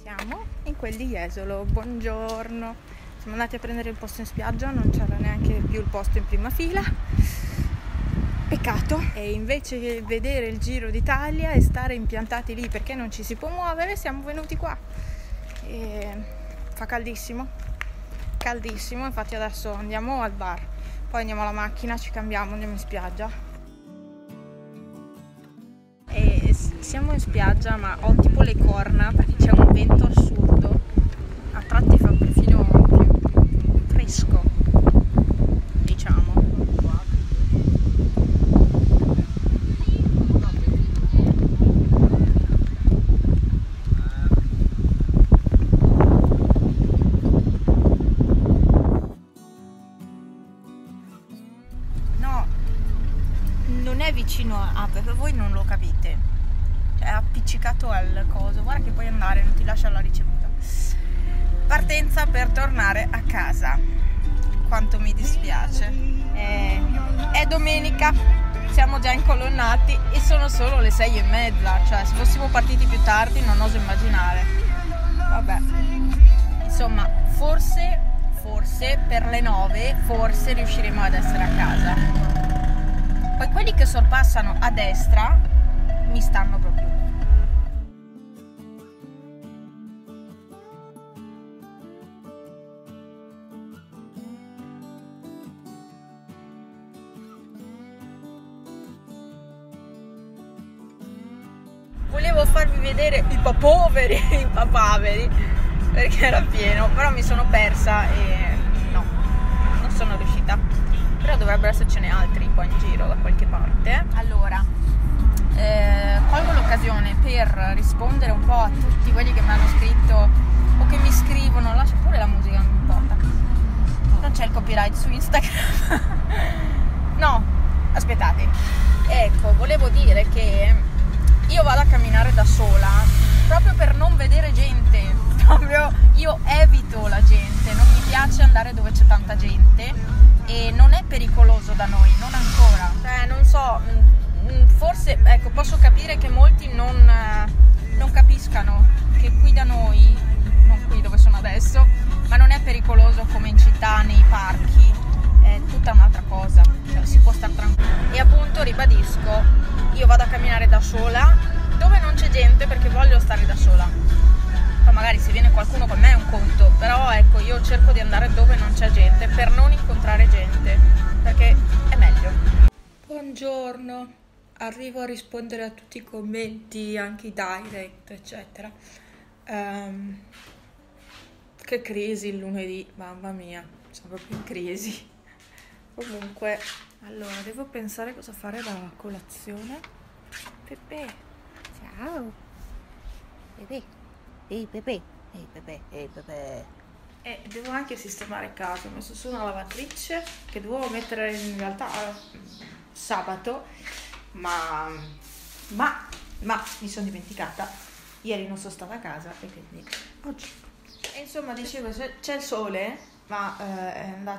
Siamo in quel di Jesolo, buongiorno. Siamo andati a prendere il posto in spiaggia, non c'era neanche più il posto in prima fila. Peccato. E invece che vedere il Giro d'Italia e stare impiantati lì perché non ci si può muovere, siamo venuti qua. E fa caldissimo, infatti adesso andiamo al bar, poi andiamo alla macchina, ci cambiamo, andiamo in spiaggia. E siamo in spiaggia, ma ho tipo le corna perché c'è un vento assurdo, a tratti fa perfino più fresco, diciamo. No, non è vicino a, perché voi non lo capite, cioè è appiccicato al coso. Guarda che puoi andare, non ti lascia la ricevuta. Partenza per tornare a casa. Quanto mi dispiace. È domenica, siamo già incolonnati e sono solo le 6:30, cioè se fossimo partiti più tardi non oso immaginare. Vabbè, insomma, forse per le 9 forse riusciremo ad essere a casa. Poi quelli che sorpassano a destra mi stanno proprio. Volevo farvi vedere i papaveri, perché era pieno, però mi sono persa e no, non sono riuscita. Però dovrebbero essercene altri qua in giro da qualche parte. Allora, colgo l'occasione per rispondere un po' a tutti quelli che mi hanno scritto o che mi scrivono. Lascia pure la musica, non mi importa, non c'è il copyright su Instagram. No, aspettate, ecco, volevo dire che io vado a camminare da sola proprio per non vedere gente, proprio io evito la gente, non mi piace andare dove c'è tanta gente e non è pericoloso da noi, non ancora, cioè non so, forse ecco, posso capire che molti non capiscano che qui da noi, non qui dove sono adesso, ma non è pericoloso come in città, nei parchi, è tutta un'altra cosa, cioè si può stare tranquilli. E appunto ribadisco, io vado a camminare da sola dove non c'è gente perché voglio stare da sola. Poi magari se viene qualcuno con me è un conto, però ecco, io cerco di andare dove non c'è gente per non incontrare gente, perché è meglio. Buongiorno, arrivo a rispondere a tutti i commenti, anche i direct, eccetera. Che crisi il lunedì, mamma mia, sono proprio in crisi. Comunque, allora, devo pensare cosa fare da colazione. Pepe, ciao. Pepe, ehi Pepe, ehi Pepe, ehi Pepe. E devo anche sistemare casa, ho messo su una lavatrice che dovevo mettere in realtà sabato, ma mi sono dimenticata. Ieri non sono stata a casa e quindi oggi. E insomma, dicevo, c'è il sole, ma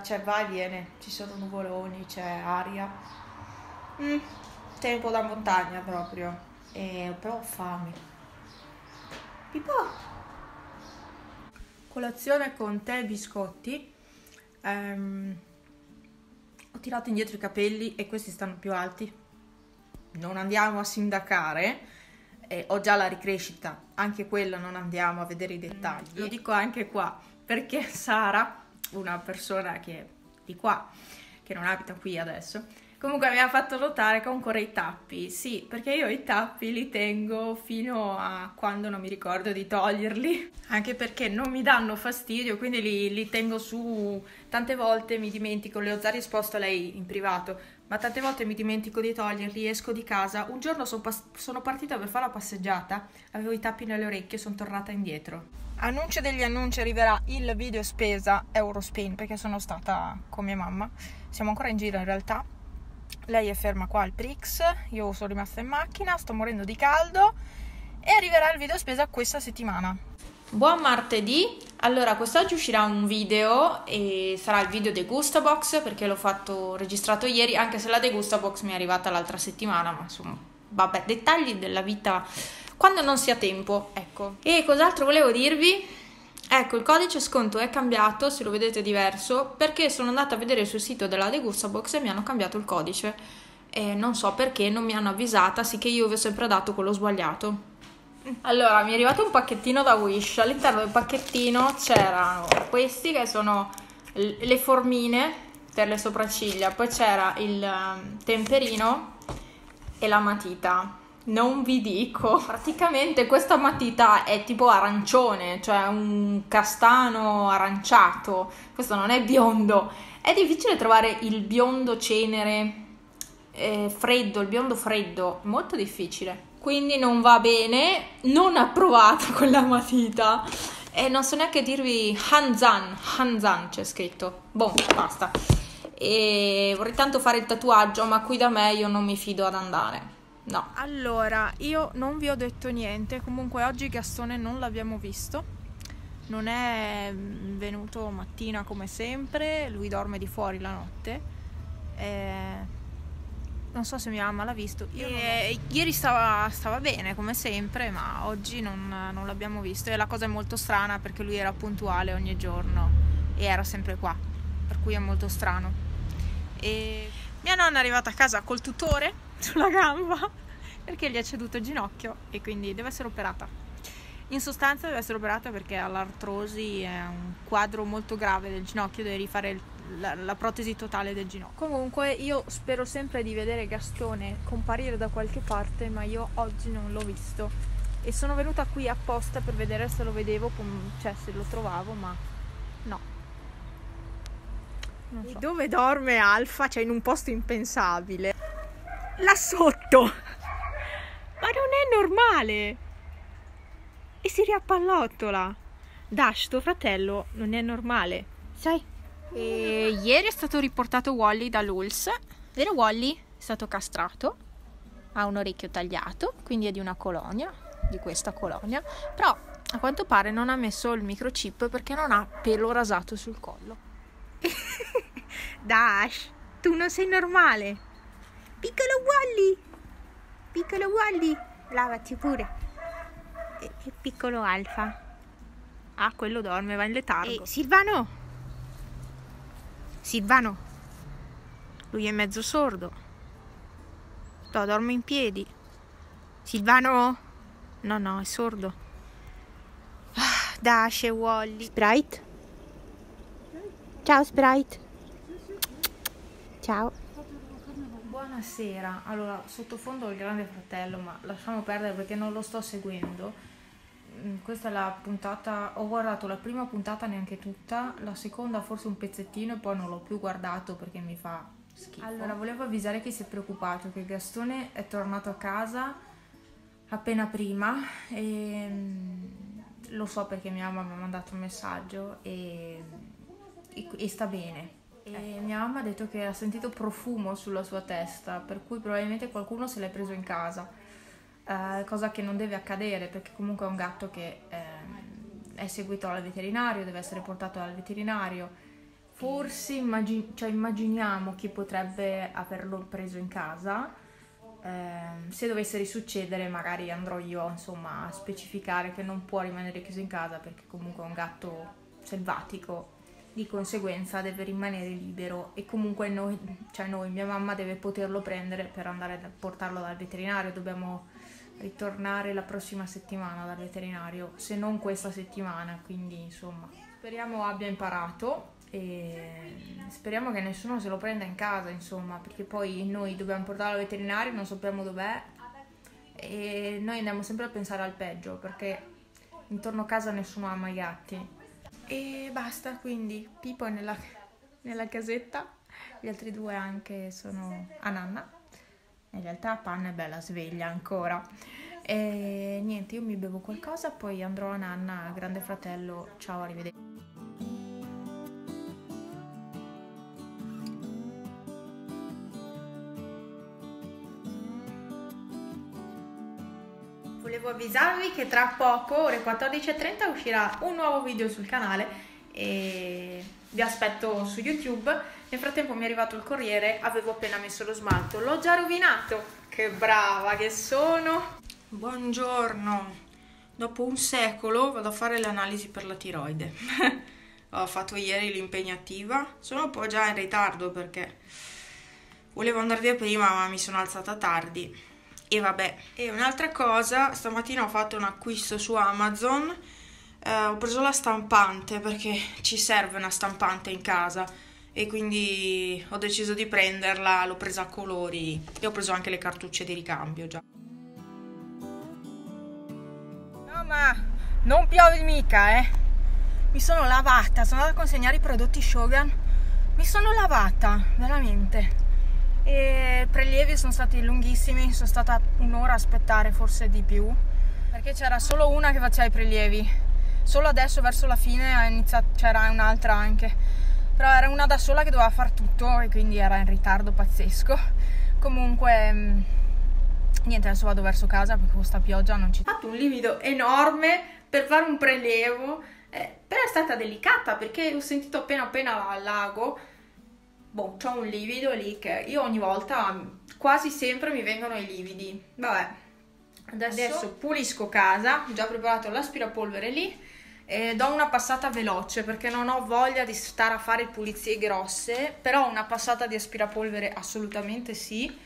c'è va e viene, ci sono nuvoloni, c'è aria, tempo da montagna proprio, però ho fame. Pipò! Colazione con tè e biscotti. Ho tirato indietro i capelli e questi stanno più alti, non andiamo a sindacare, ho già la ricrescita, anche quella non andiamo a vedere i dettagli. Lo dico anche qua perché Sara, una persona che è di qua, che non abita qui adesso, comunque mi ha fatto notare che ho ancora i tappi. Sì, perché io i tappi li tengo fino a quando non mi ricordo di toglierli, anche perché non mi danno fastidio, quindi li tengo su. Tante volte mi dimentico, le ho già risposto a lei in privato, ma tante volte mi dimentico di toglierli, esco di casa. Un giorno sono partita per fare la passeggiata, avevo i tappi nelle orecchie, sono tornata indietro. Annuncio degli annunci, arriverà il video spesa Eurospin perché sono stata con mia mamma, siamo ancora in giro in realtà, lei è ferma qua al Prix, io sono rimasta in macchina, sto morendo di caldo e arriverà il video spesa questa settimana. Buon martedì, allora quest'oggi uscirà un video e sarà il video Degustabox perché l'ho registrato ieri, anche se la Degustabox mi è arrivata l'altra settimana, ma insomma vabbè, dettagli della vita quando non si ha tempo, ecco. E cos'altro volevo dirvi? Ecco, il codice sconto è cambiato, se lo vedete diverso, perché sono andata a vedere sul sito della Degustabox e mi hanno cambiato il codice. E non so perché, non mi hanno avvisata, sì che io vi ho sempre dato quello sbagliato. Allora, mi è arrivato un pacchettino da Wish. All'interno del pacchettino c'erano questi che sono le formine per le sopracciglia, poi c'era il temperino e la matita. Non vi dico, praticamente questa matita è tipo arancione, cioè un castano aranciato. Questo non è biondo. È difficile trovare il biondo cenere freddo, il biondo freddo, molto difficile. Quindi non va bene, non approvata quella matita. E non so neanche dirvi Hanzan c'è scritto. Boh, basta. E vorrei tanto fare il tatuaggio, ma qui da me io non mi fido ad andare. No. Allora, io non vi ho detto niente, comunque oggi Gastone non l'abbiamo visto, non è venuto mattina come sempre, lui dorme di fuori la notte, non so se mia mamma l'ha visto, ieri stava bene come sempre, ma oggi non l'abbiamo visto e la cosa è molto strana perché lui era puntuale ogni giorno e era sempre qua, per cui è molto strano. E mia nonna è arrivata a casa col tutore sulla gamba perché gli è ceduto il ginocchio e quindi deve essere operata. In sostanza deve essere operata perché ha l'artrosi, è un quadro molto grave del ginocchio, deve rifare la protesi totale del ginocchio. Comunque io spero sempre di vedere Gastone comparire da qualche parte, ma io oggi non l'ho visto e sono venuta qui apposta per vedere se lo vedevo, cioè se lo trovavo, ma no. Non so. Dove dorme Alfa? Cioè in un posto impensabile. Là sotto! Ma non è normale! E si riappallottola. Dash, tuo fratello, non è normale, sai? E ieri è stato riportato Wally dall'ULSS, vero Wally? È stato castrato, ha un orecchio tagliato, quindi è di una colonia, di questa colonia, però a quanto pare non ha messo il microchip perché non ha pelo rasato sul collo. Dash, tu non sei normale. Piccolo Wally, lavati pure. E piccolo Alfa. Ah, quello dorme, va in letargo. Silvano, lui è mezzo sordo. No, dorme in piedi. Silvano, no, è sordo. Dash e Wally. Sprite. Ciao Sprite. Ciao. Buonasera. Allora, sottofondo ho il Grande Fratello, ma lasciamo perdere perché non lo sto seguendo. Questa è la puntata, ho guardato la prima puntata neanche tutta, la seconda forse un pezzettino e poi non l'ho più guardato perché mi fa schifo. Allora, volevo avvisare chi si è preoccupato che Gastone è tornato a casa appena prima e lo so perché mia mamma mi ha mandato un messaggio e sta bene. E mia mamma ha detto che ha sentito profumo sulla sua testa, per cui probabilmente qualcuno se l'è preso in casa. Cosa che non deve accadere perché comunque è un gatto che è seguito al veterinario, deve essere portato al veterinario. Forse immaginiamo chi potrebbe averlo preso in casa. Se dovesse risuccedere magari andrò io insomma a specificare che non può rimanere chiuso in casa perché comunque è un gatto selvatico, di conseguenza deve rimanere libero e comunque noi, mia mamma deve poterlo prendere per andare a portarlo dal veterinario. Dobbiamo ritornare la prossima settimana dal veterinario, se non questa settimana, quindi insomma speriamo abbia imparato e speriamo che nessuno se lo prenda in casa, insomma, perché poi noi dobbiamo portarlo al veterinario, non sappiamo dov'è e noi andiamo sempre a pensare al peggio perché intorno a casa nessuno ama i gatti. E basta, quindi Pipo è nella casetta, gli altri due anche sono a nanna. In realtà Panna è bella sveglia ancora. E niente, io mi bevo qualcosa, poi andrò a nanna, Grande Fratello, ciao, arrivederci. Volevo avvisarvi che tra poco, ore 14:30, uscirà un nuovo video sul canale e vi aspetto su YouTube. Nel frattempo mi è arrivato il corriere, avevo appena messo lo smalto, l'ho già rovinato, Che brava che sono. Buongiorno. Dopo un secolo vado a fare le analisi per la tiroide. Ho fatto ieri l'impegnativa. Sono un po' già in ritardo perché volevo andare via prima, ma mi sono alzata tardi. E vabbè. E un'altra cosa, stamattina ho fatto un acquisto su Amazon. Ho preso la stampante perché ci serve una stampante in casa. E quindi ho deciso di prenderla, l'ho presa a colori e ho preso anche le cartucce di ricambio già. No, ma non piove mica, Mi sono lavata, sono andata a consegnare i prodotti Shogun. Mi sono lavata, veramente. E i prelievi sono stati lunghissimi, sono stata un'ora a aspettare, forse di più, perché c'era solo una che faceva i prelievi. Solo adesso, verso la fine, c'era un'altra anche. Però era una da sola che doveva fare tutto e quindi era in ritardo pazzesco. Comunque, niente, adesso vado verso casa perché con sta pioggia non ci... Ho fatto un livido enorme per fare un prelievo, però è stata delicata perché ho sentito appena al lago, boh, c'ho un livido lì che io ogni volta, quasi sempre mi vengono i lividi. Vabbè, adesso pulisco casa, ho già preparato l'aspirapolvere lì. E do una passata veloce perché non ho voglia di stare a fare pulizie grosse, però una passata di aspirapolvere assolutamente sì,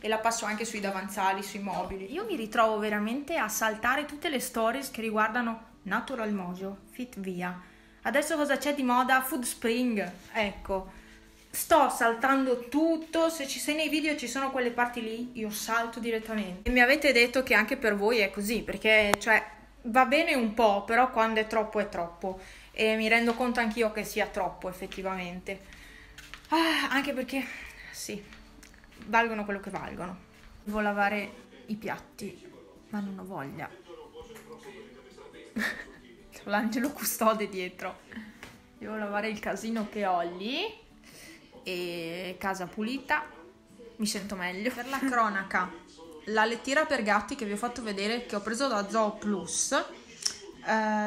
e la passo anche sui davanzali, sui mobili. Io mi ritrovo veramente a saltare tutte le stories che riguardano Natural Mojo, Fit Via. Adesso cosa c'è di moda? Food Spring. Ecco, sto saltando tutto. Se ci sei nei video ci sono quelle parti lì, io salto direttamente. E mi avete detto che anche per voi è così, perché cioè va bene un po', però quando è troppo e mi rendo conto anch'io che sia troppo effettivamente, anche perché sì, valgono quello che valgono. Devo lavare i piatti ma non ho voglia. C'ho l'angelo custode dietro. Devo lavare il casino che ho lì e casa pulita, mi sento meglio. Per la cronaca, la lettiera per gatti che vi ho fatto vedere, che ho preso da Zoo Plus,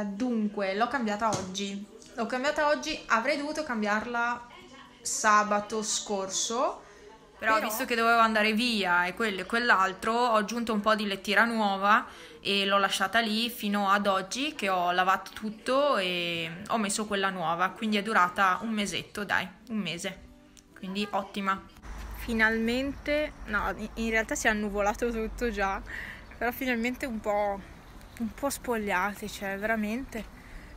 dunque l'ho cambiata oggi. Avrei dovuto cambiarla sabato scorso, però visto che dovevo andare via e quello e quell'altro, ho aggiunto un po' di lettiera nuova e l'ho lasciata lì fino ad oggi che ho lavato tutto e ho messo quella nuova, quindi è durata un mesetto, dai, un mese, quindi ottima. Finalmente, no, in realtà si è annuvolato tutto già, però finalmente un po' spogliati, cioè veramente.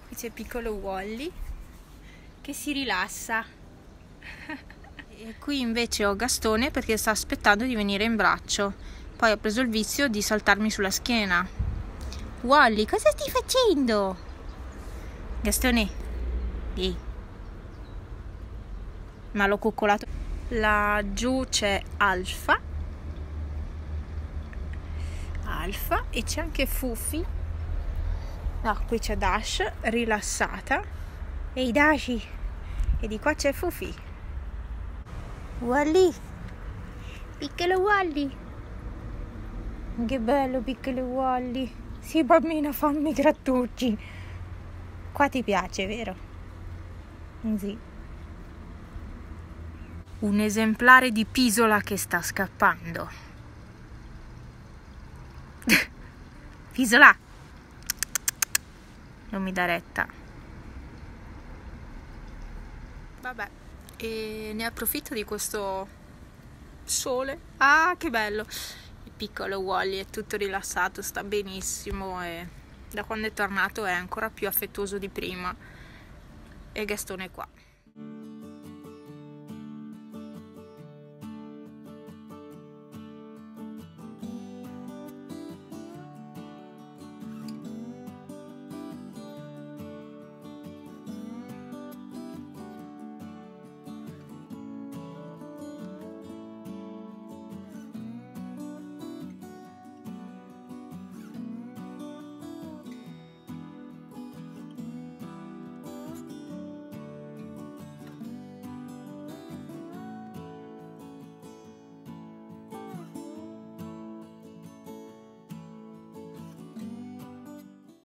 Qui c'è piccolo Wally che si rilassa. E qui invece ho Gastone perché sta aspettando di venire in braccio. Poi ho preso il vizio di saltarmi sulla schiena. Wally, cosa stai facendo? Gastone, ehi. Ma l'ho coccolato. Laggiù c'è Alfa e c'è anche Fufi. No, qui c'è Dash rilassata. Ehi Dashi, e di qua c'è Fufi. Wally, piccolo Wally, che bello piccolo Wally. Sì bambina, fammi i grattucci. Qua ti piace, vero? Sì. Un esemplare di pisola che sta scappando. Pisola! Non mi dà retta. Vabbè, e ne approfitto di questo sole. Ah, che bello! Il piccolo Wally è tutto rilassato, sta benissimo e da quando è tornato è ancora più affettuoso di prima. E Gastone è qua.